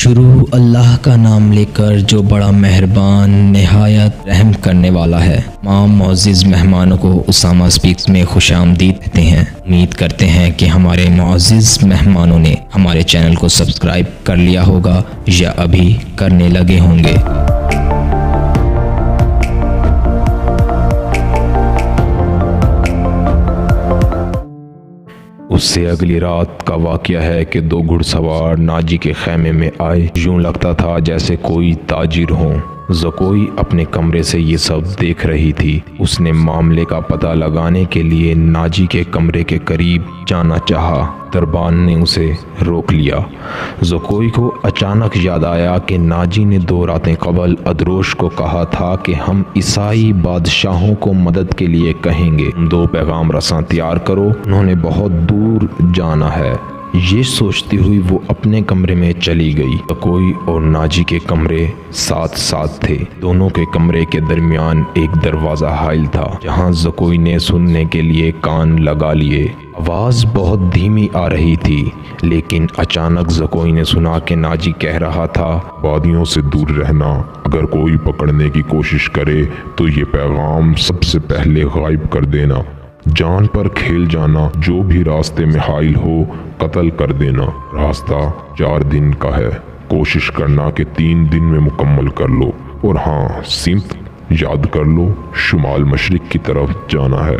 شروع اللہ کا نام لے کر جو بڑا مہربان نہایت رحم کرنے والا ہے۔ معزز مہمانوں کو اسامہ سپیکس میں خوش آمدید کہتے ہیں۔ امید کرتے ہیں کہ ہمارے معزز مہمانوں نے ہمارے چینل کو سبسکرائب کر لیا ہوگا یا ابھی کرنے لگے ہوں گے۔ اس سے اگلی رات کا واقعہ ہے کہ دو گھڑ سوار ناجی کے خیمے میں آئے۔ یوں لگتا تھا جیسے کوئی تاجر ہوں۔ زکوئی اپنے کمرے سے یہ سب دیکھ رہی تھی۔ اس نے معاملے کا پتہ لگانے کے لیے ناجی کے کمرے کے قریب جانا چاہا۔ دربان نے اسے روک لیا۔ زکوئی کو اچانک یاد آیا کہ ناجی نے 2 راتیں قبل ادروش کو کہا تھا کہ ہم عیسائی بادشاہوں کو مدد کے لیے کہیں گے، 2 پیغام رساں تیار کرو، انہوں نے بہت دور جانا ہے۔ یہ سوچتی ہوئی وہ اپنے کمرے میں چلی گئی۔ زکوئی اور ناجی کے کمرے ساتھ ساتھ تھے۔ دونوں کے کمرے کے درمیان ایک دروازہ حائل تھا جہاں زکوئی نے سننے کے لیے کان لگا لیے۔ آواز بہت دھیمی آ رہی تھی، لیکن اچانک زکوئی نے سنا کہ ناجی کہہ رہا تھا، وادیوں سے دور رہنا، اگر کوئی پکڑنے کی کوشش کرے تو یہ پیغام سب سے پہلے غائب کر دینا، جان پر کھیل جانا، جو بھی راستے میں حائل ہو قتل کر دینا۔ راستہ 4 دن کا ہے، کوشش کرنا کہ 3 دن میں مکمل کر لو، اور ہاں سمت یاد کر لو، شمال مشرق کی طرف جانا ہے۔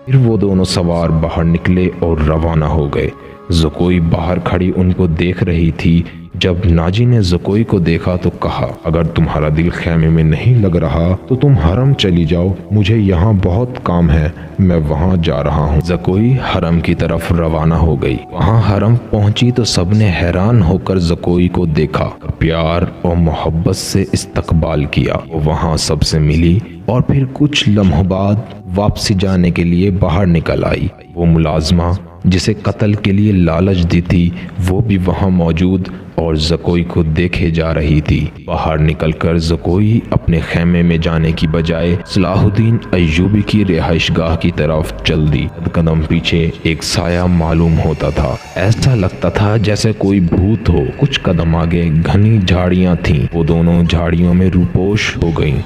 پھر وہ دونوں سوار باہر نکلے اور روانہ ہو گئے۔ زکوئی باہر کھڑی ان کو دیکھ رہی تھی۔ جب ناجی نے زکوئی کو دیکھا تو کہا، اگر تمہارا دل خیمے میں نہیں لگ رہا تو تم حرم چلی جاؤ، مجھے یہاں بہت کام ہے، میں وہاں جا رہا ہوں۔ زکوئی حرم کی طرف روانہ ہو گئی۔ وہاں حرم پہنچی تو سب نے حیران ہو کر زکوئی کو دیکھا، پیار اور محبت سے استقبال کیا۔ وہ وہاں سب سے ملی اور پھر کچھ لمحوں بعد واپسی جانے کے لیے باہر نکل آئی۔ وہ ملازمہ جسے قتل کے لیے لالچ دی تھی وہ بھی وہاں موجود اور زکوئی کو دیکھے جا رہی تھی۔ باہر نکل کر زکوئی اپنے خیمے میں جانے کی بجائے صلاح الدین ایوبی کی رہائش گاہ کی طرف چل دی۔ قدم پیچھے ایک سایہ معلوم ہوتا تھا، ایسا لگتا تھا جیسے کوئی بھوت ہو۔ کچھ قدم آگے گھنی جھاڑیاں تھیں، وہ دونوں جھاڑیوں میں روپوش ہو گئیں۔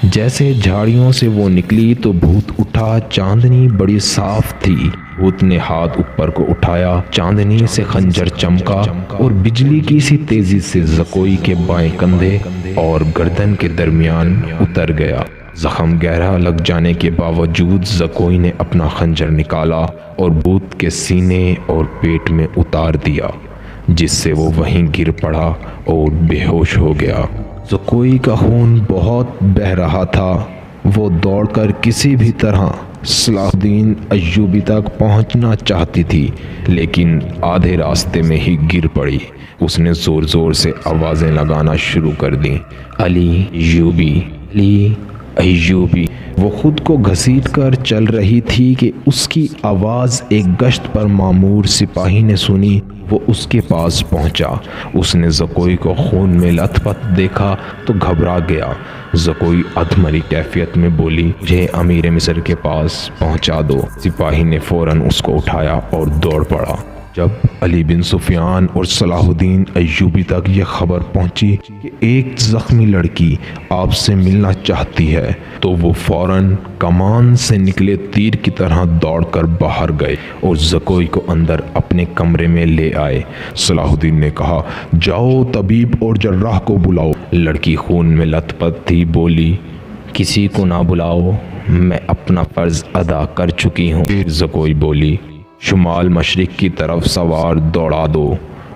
جیسے جھاڑیوں سے وہ نکلی تو بھوت اٹھا، چاندنی بڑی صاف تھی۔ بھوت نے ہاتھ اوپر کو اٹھایا، چاندنی سے خنجر چمکا اور بجلی کی سی تیزی سے زکوئی کے بائیں کندھے اور گردن کے درمیان اتر گیا۔ زخم گہرا لگ جانے کے باوجود زکوئی نے اپنا خنجر نکالا اور بھوت کے سینے اور پیٹ میں اتار دیا، جس سے وہ وہیں گر پڑا اور بے ہوش ہو گیا۔ زکوئی کا خون بہت بہہ رہا تھا۔ وہ دوڑ کر کسی بھی طرح صلاح الدین ایوبی تک پہنچنا چاہتی تھی، لیکن آدھے راستے میں ہی گر پڑی۔ اس نے زور زور سے آوازیں لگانا شروع کر دیں، علی ایوبی، علی ایوبی۔ وہ خود کو گھسیٹ کر چل رہی تھی کہ اس کی آواز ایک گشت پر مامور سپاہی نے سنی۔ وہ اس کے پاس پہنچا۔ اس نے زکوئی کو خون میں لت پت دیکھا تو گھبرا گیا۔ زکوئی ادھمری کیفیت میں بولی، مجھے امیر مصر کے پاس پہنچا دو۔ سپاہی نے فوراً اس کو اٹھایا اور دوڑ پڑا۔ جب علی بن سفیان اور صلاح الدین ایوبی تک یہ خبر پہنچی کہ ایک زخمی لڑکی آپ سے ملنا چاہتی ہے تو وہ فوراً کمان سے نکلے تیر کی طرح دوڑ کر باہر گئے اور زکوئی کو اندر اپنے کمرے میں لے آئے۔ صلاح الدین نے کہا، جاؤ طبیب اور جراح کو بلاؤ۔ لڑکی خون میں لت پت تھی، بولی، کسی کو نہ بلاؤ، میں اپنا فرض ادا کر چکی ہوں۔ زکوئی بولی، شمال مشرق کی طرف سوار دوڑا دو،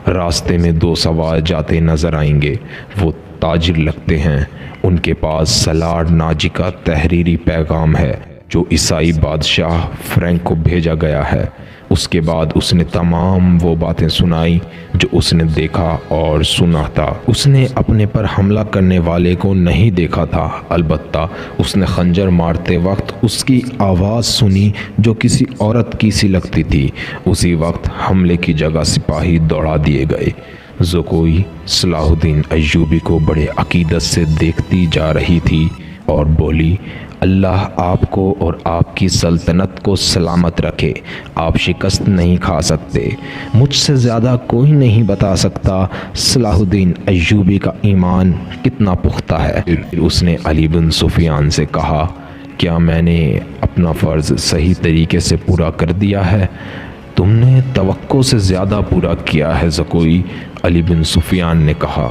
راستے میں 2 سوار جاتے نظر آئیں گے، وہ تاجر لگتے ہیں، ان کے پاس سلاڈ ناجی کا تحریری پیغام ہے جو عیسائی بادشاہ فرینک کو بھیجا گیا ہے۔ اس کے بعد اس نے تمام وہ باتیں سنائی جو اس نے دیکھا اور سنا تھا۔ اس نے اپنے پر حملہ کرنے والے کو نہیں دیکھا تھا، البتہ اس نے خنجر مارتے وقت اس کی آواز سنی جو کسی عورت کی سی لگتی تھی۔ اسی وقت حملے کی جگہ سپاہی دوڑا دیے گئے۔ زکوئی صلاح الدین ایوبی کو بڑے عقیدت سے دیکھتی جا رہی تھی اور بولی، اللہ آپ کو اور آپ کی سلطنت کو سلامت رکھے، آپ شکست نہیں کھا سکتے، مجھ سے زیادہ کوئی نہیں بتا سکتا صلاح الدین ایوبی کا ایمان کتنا پختہ ہے۔ پھر اس نے علی بن سفیان سے کہا، کیا میں نے اپنا فرض صحیح طریقے سے پورا کر دیا ہے؟ تم نے توقع سے زیادہ پورا کیا ہے زکوئی۔ علی بن سفیان نے کہا،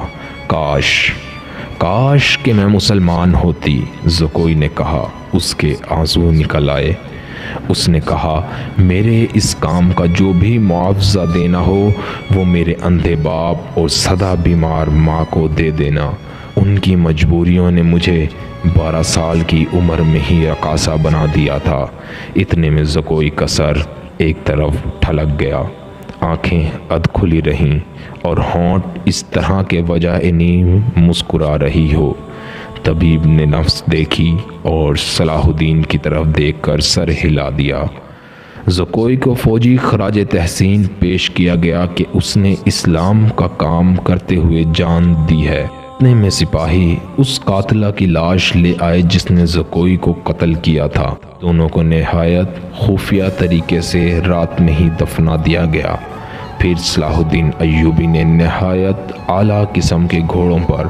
کاش کہ میں مسلمان ہوتی۔ زکوئی نے کہا، اس کے آنسو نکل آئے۔ اس نے کہا، میرے اس کام کا جو بھی معاوضہ دینا ہو وہ میرے اندھے باپ اور سدا بیمار ماں کو دے دینا۔ ان کی مجبوریوں نے مجھے 12 سال کی عمر میں ہی رقاصہ بنا دیا تھا۔ اتنے میں زکوئی کا سر ایک طرف ٹھلک گیا، آنکھیں ادھ کھلی رہیں اور ہونٹ اس طرح کے وجہ نیم مسکرا رہی ہو۔ طبیب نے نفس دیکھی اور صلاح الدین کی طرف دیکھ کر سر ہلا دیا۔ زکوئی کو فوجی خراج تحسین پیش کیا گیا کہ اس نے اسلام کا کام کرتے ہوئے جان دی ہے۔ اتنے میں سپاہی اس قاتلہ کی لاش لے آئے جس نے زکوئی کو قتل کیا تھا۔ دونوں کو نہایت خفیہ طریقے سے رات میں ہی دفنا دیا گیا۔ پھر صلاح الدین ایوبی نے نہایت اعلیٰ قسم کے گھوڑوں پر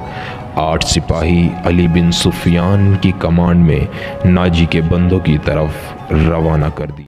8 سپاہی علی بن سفیان کی کمانڈ میں ناجی کے بندوں کی طرف روانہ کر دی۔